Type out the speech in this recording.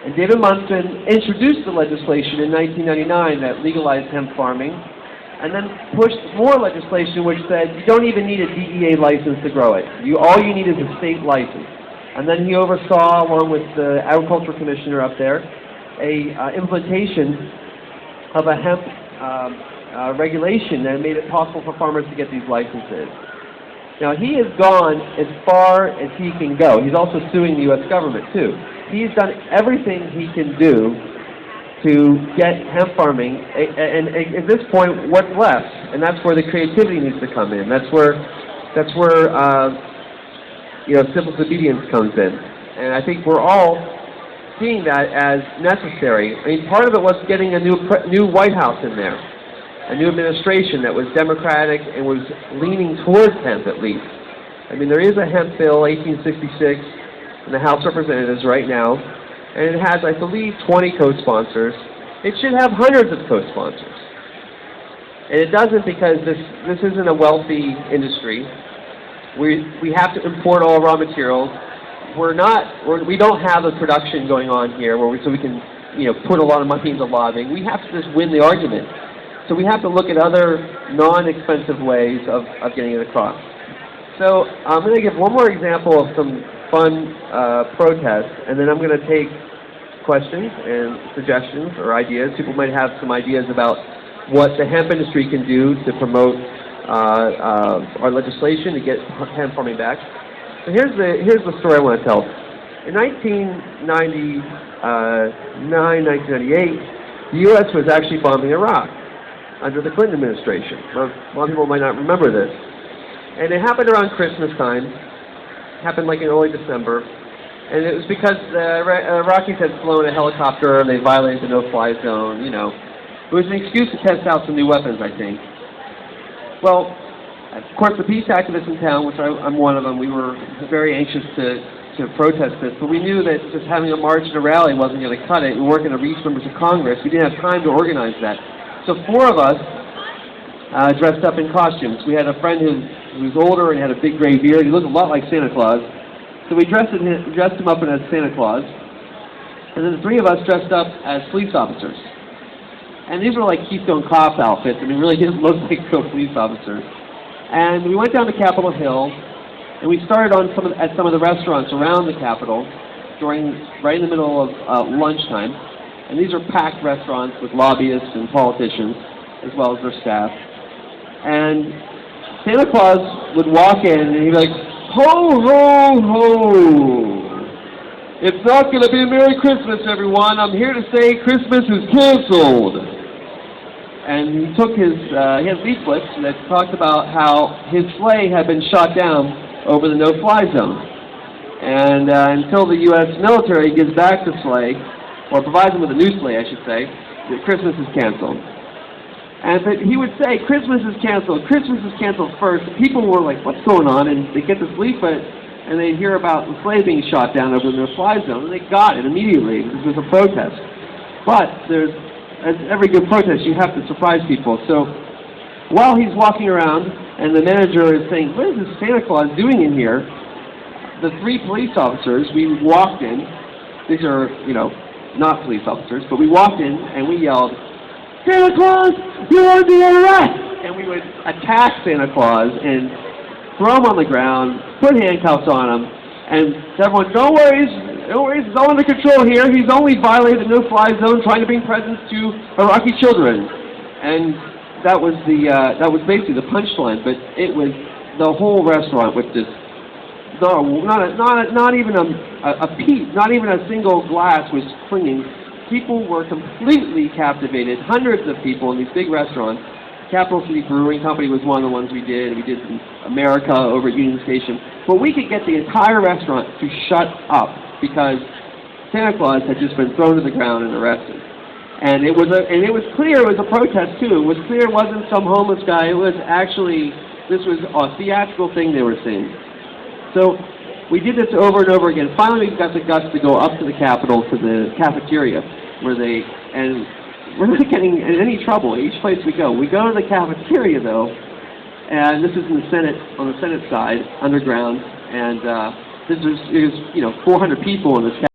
And David Munson introduced the legislation in 1999 that legalized hemp farming, and then pushed more legislation which said you don't even need a DEA license to grow it. All you need is a state license. And then he oversaw, along with the Agriculture Commissioner up there, implementation of a hemp regulation that made it possible for farmers to get these licenses. Now, he has gone as far as he can go. He's also suing the U.S. government, too. He's done everything he can do to get hemp farming, and at this point, what's left? And that's where the creativity needs to come in. That's where civil disobedience comes in. And I think we're all seeing that as necessary. I mean, part of it was getting a new White House in there, a new administration that was democratic and was leaning towards hemp, at least. I mean, there is a hemp bill, 1866, in the House of Representatives right now, and it has, I believe, 20 co-sponsors. It should have hundreds of co-sponsors. And it doesn't because this isn't a wealthy industry. We have to import all raw materials. We don't have a production going on here so we can put a lot of money into lobbying. We have to just win the argument. So we have to look at other non-expensive ways of getting it across. So I'm going to give one more example of some fun protests, and then I'm going to take questions and suggestions or ideas. People might have some ideas about what the hemp industry can do to promote our legislation to get hemp farming back. So here's the story I want to tell. In 1999, 1998, the U.S. was actually bombing Iraq under the Clinton administration. A lot of people might not remember this. And it happened around Christmas time. It happened like in early December. And it was because the Iraqis had flown a helicopter and they violated the no-fly zone, It was an excuse to test out some new weapons, I think. Well, of course, the peace activists in town, which I'm one of them, we were very anxious to protest this, but we knew that just having a march and a rally wasn't going to cut it. We weren't going to reach members of Congress. We didn't have time to organize that. So 4 of us dressed up in costumes. We had a friend who was older and had a big gray beard. He looked a lot like Santa Claus. So we dressed him up as Santa Claus. And then the 3 of us dressed up as police officers. And these were like Keystone Cops outfits. I mean, really didn't look like real police officers. And we went down to Capitol Hill, and we started at some of the restaurants around the Capitol right in the middle of lunchtime. And these are packed restaurants with lobbyists and politicians, as well as their staff. And Santa Claus would walk in, and he'd be like, "Ho, ho, ho! It's not going to be a Merry Christmas, everyone. I'm here to say Christmas is canceled." And he took he had leaflets that talked about how his sleigh had been shot down over the no-fly zone. And until the U.S. military gives back the sleigh, or provides them with a new sleigh, I should say, that Christmas is canceled. And but he would say, "Christmas is canceled first." People were like, "What's going on?" And they get this leaflet, and they hear about the sleigh being shot down over the no-fly zone, and they got it immediately. This was a protest. But as every good protest, you have to surprise people. So while he's walking around, and the manager is saying, "What is this Santa Claus doing in here?" The 3 police officers, we walked in. These are, not police officers, but we walked in and we yelled, "Santa Claus, you're under arrest!" And we would attack Santa Claus and throw him on the ground, put handcuffs on him, and everyone, "Don't worry, it's all under control here. He's only violated the no-fly zone trying to bring presents to Iraqi children." And that was basically the punchline, but it was the whole restaurant with this. No, not even a piece, not even a single glass was clinging. People were completely captivated. Hundreds of people in these big restaurants. Capital City Brewing Company was one of the ones we did. We did some America over at Union Station. But we could get the entire restaurant to shut up because Santa Claus had just been thrown to the ground and arrested. And it was clear it was a protest too. It was clear it wasn't some homeless guy. It was actually, this was a theatrical thing they were seeing. So we did this over and over again. Finally, we got the guts to go up to the Capitol, to the cafeteria, and we're not getting in any trouble each place we go. We go to the cafeteria, though, and this is in the Senate, on the Senate side, underground, and it was 400 people in this